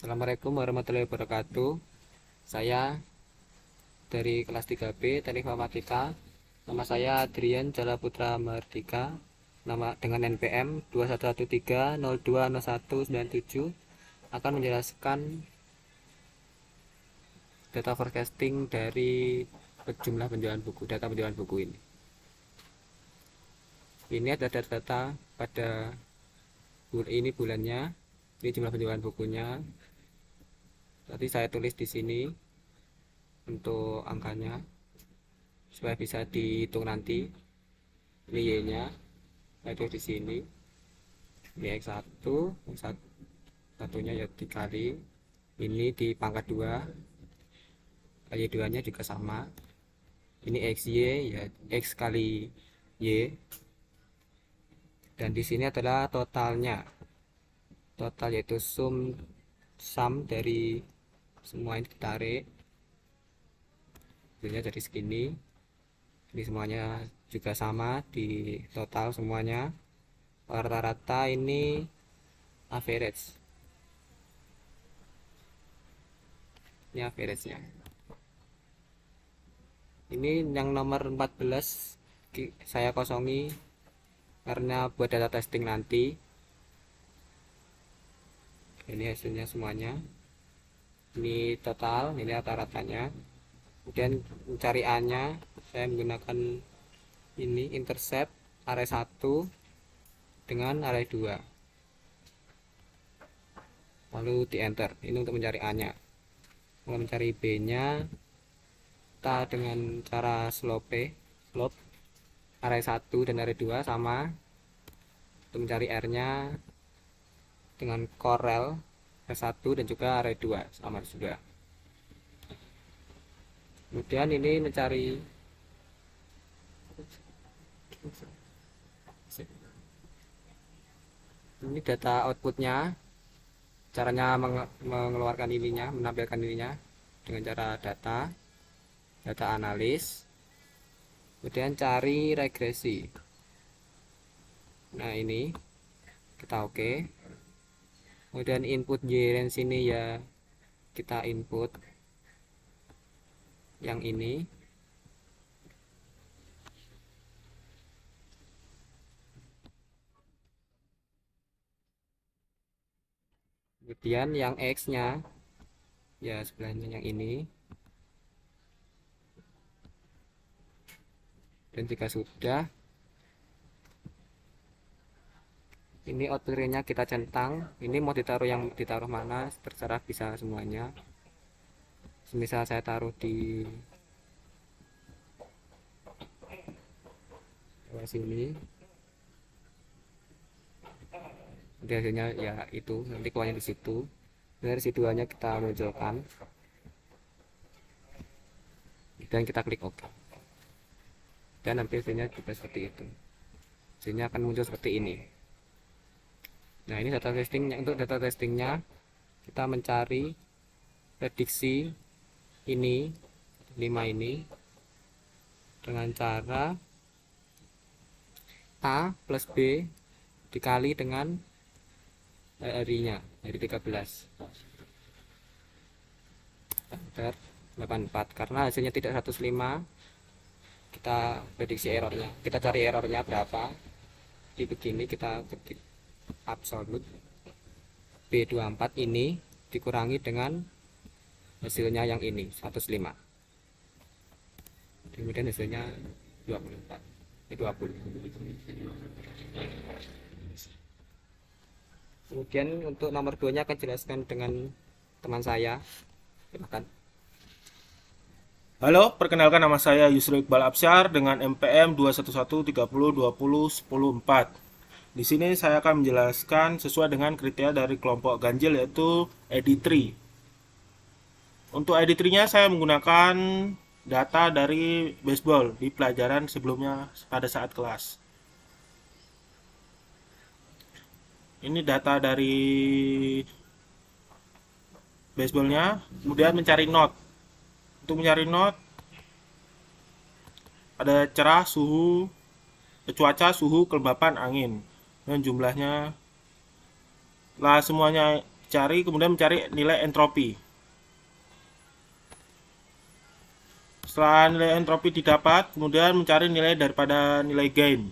Assalamualaikum warahmatullahi wabarakatuh. Saya dari kelas 3B Teknik Informatika. Nama saya Adrian Jala Putra Mardika. Nama dengan NPM 2113020197 akan menjelaskan data forecasting dari jumlah penjualan buku, data penjualan buku ini. Ini ada data pada ini bulannya, ini jumlah penjualan bukunya. Tadi saya tulis di sini untuk angkanya supaya bisa dihitung nanti. Ini y-nya ada di sini. Ini x1, satunya ya dikali ini di pangkat 2, y2 nya juga sama. Ini xy ya x kali y, dan di sini adalah totalnya, total yaitu sum dari semua ini ditarik, hasilnya jadi segini. Ini semuanya juga sama di total semuanya, rata-rata ini average, ini average nya. Ini yang nomor 14 saya kosongi karena buat data testing nanti. Ini hasilnya semuanya, ini total, ini rata-ratanya. Kemudian mencari A nya saya menggunakan ini intercept array 1 dengan array 2, lalu di enter. Ini untuk mencari A nya. Kalau mencari B nya kita dengan cara slope array 1 dan array 2 sama. Untuk mencari R nya dengan corel R1 dan juga array 2 sama juga. Kemudian ini mencari ini data outputnya, caranya mengeluarkan ininya, menampilkan ininya dengan cara data analis. Kemudian cari regresi. Nah ini kita oke. Kemudian input y range ini ya kita input yang ini. Kemudian yang x nya ya sebelahnya yang ini. Dan jika sudah, ini output nya kita centang. Ini mau ditaruh yang ditaruh mana terserah, bisa semuanya. Misal saya taruh di sini, nanti hasilnya ya itu, nanti keluarnya di situ. Dari residualnya kita munculkan dan kita klik OK, dan nanti hasilnya juga seperti itu. Hasilnya akan muncul seperti ini. Nah ini data testingnya. Untuk data testingnya kita mencari prediksi ini 5 ini dengan cara A plus B dikali dengan hari-nya, hari 13 standar 84. Karena hasilnya tidak 105, kita prediksi errornya, kita cari errornya berapa. Di begini kita ketik absolute B24 ini dikurangi dengan hasilnya yang ini 105, kemudian hasilnya 24, 20. Kemudian untuk nomor 2 nya akan jelaskan dengan teman saya. Silakan. Halo, perkenalkan nama saya Yusri Iqbal Absyar dengan NPM 21130201004. Di sini saya akan menjelaskan sesuai dengan kriteria dari kelompok ganjil, yaitu ID3. Untuk ID3-nya saya menggunakan data dari baseball di pelajaran sebelumnya pada saat kelas. Ini data dari baseballnya. Kemudian mencari note. Untuk mencari note ada cerah, suhu, cuaca, suhu, kelembapan, angin, dan jumlahnya. Setelah semuanya cari, kemudian mencari nilai entropi. Setelah nilai entropi didapat, kemudian mencari nilai daripada nilai gain.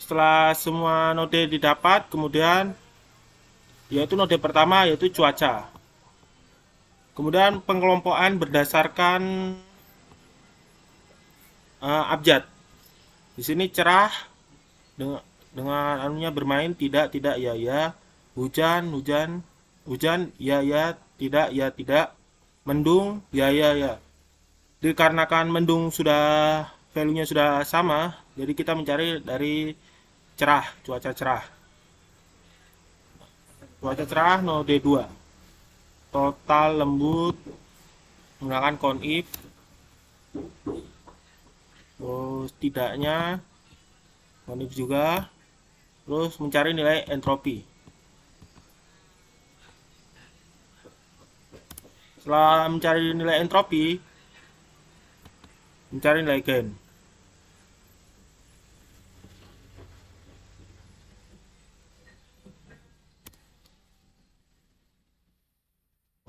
Setelah semua node didapat, kemudian yaitu node pertama yaitu cuaca. Kemudian pengelompokan berdasarkan abjad. Di sini cerah dengan anunya bermain, tidak, ya, hujan, ya, tidak, mendung, ya. Dikarenakan mendung sudah value-nya sudah sama, jadi kita mencari dari cerah, cuaca cerah. Cuaca cerah node 2. Total lembut menggunakan conif. Terus tidaknya conif juga. Terus mencari nilai entropi. Setelah mencari nilai entropi, mencari nilai gain.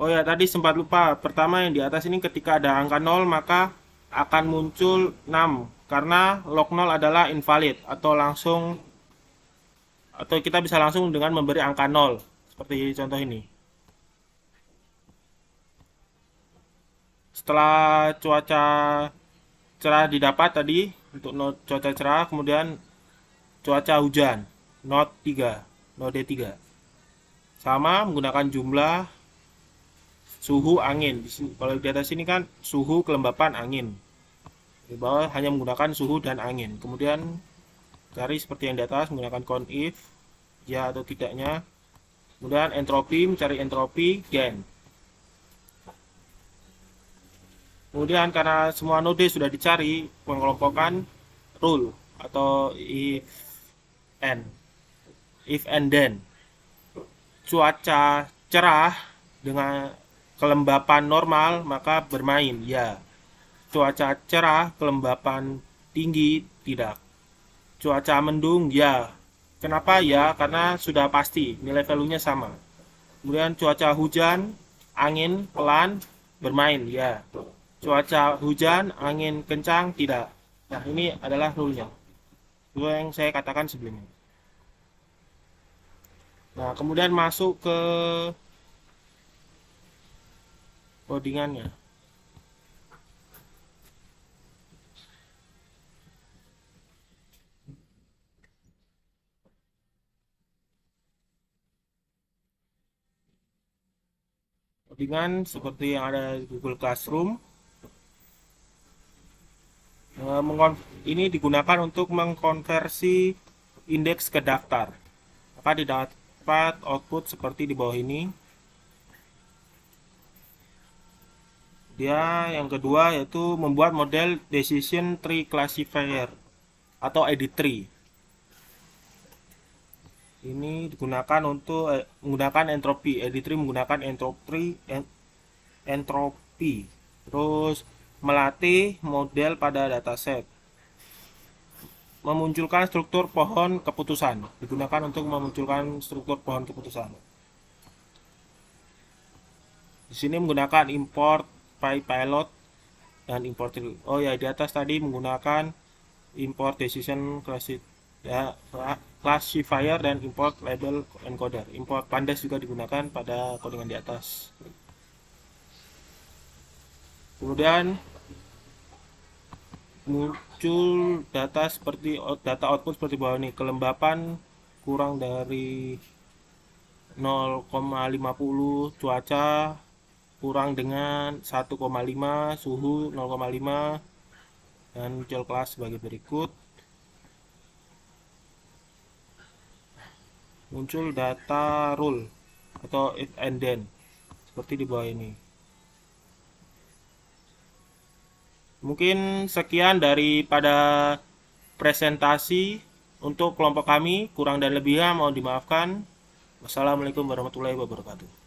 Oh ya, tadi sempat lupa. Pertama yang di atas ini ketika ada angka 0 maka akan muncul 6 karena log 0 adalah invalid atau kita bisa langsung dengan memberi angka 0 seperti contoh ini. Setelah cuaca cerah didapat tadi untuk cuaca cerah, kemudian cuaca hujan node 3 sama menggunakan jumlah suhu angin. Kalau di atas ini kan suhu kelembapan angin, di bawah hanya menggunakan suhu dan angin. Kemudian cari seperti yang di atas menggunakan conif, ya atau tidaknya. Kemudian entropi, mencari entropi gain. Kemudian karena semua node sudah dicari, pengelompokan rule atau if and then. Cuaca cerah dengan kelembapan normal maka bermain, ya. Cuaca cerah kelembapan tinggi, tidak. Cuaca mendung, ya. Kenapa ya? Karena sudah pasti nilai value-nya sama. Kemudian cuaca hujan, angin pelan, bermain, ya. Cuaca hujan, angin kencang, tidak. Nah, ini adalah rule-nya. Itu yang saya katakan sebelumnya. Nah, kemudian masuk ke codingannya. Codingan seperti yang ada di Google Classroom. Ini digunakan untuk mengkonversi indeks ke daftar. Maka didapat output seperti di bawah ini. Dia yang kedua yaitu membuat model decision tree classifier atau edit-tree. Ini digunakan untuk menggunakan entropi. Edit-tree menggunakan entropi. Terus melatih model pada dataset. Memunculkan struktur pohon keputusan. Digunakan untuk memunculkan struktur pohon keputusan. Di sini menggunakan import PyPilot dan import. Oh ya, di atas tadi menggunakan import decision classifier dan import label encoder. Import pandas juga digunakan pada codingan di atas. Kemudian muncul data output seperti bawah ini. Kelembapan kurang dari 0,50, cuaca kurang dengan 1,5, suhu 0,5, dan muncul kelas sebagai berikut. Muncul data rule atau if and then seperti di bawah ini. Mungkin sekian daripada presentasi untuk kelompok kami. Kurang dan lebihnya mohon dimaafkan. Wassalamualaikum warahmatullahi wabarakatuh.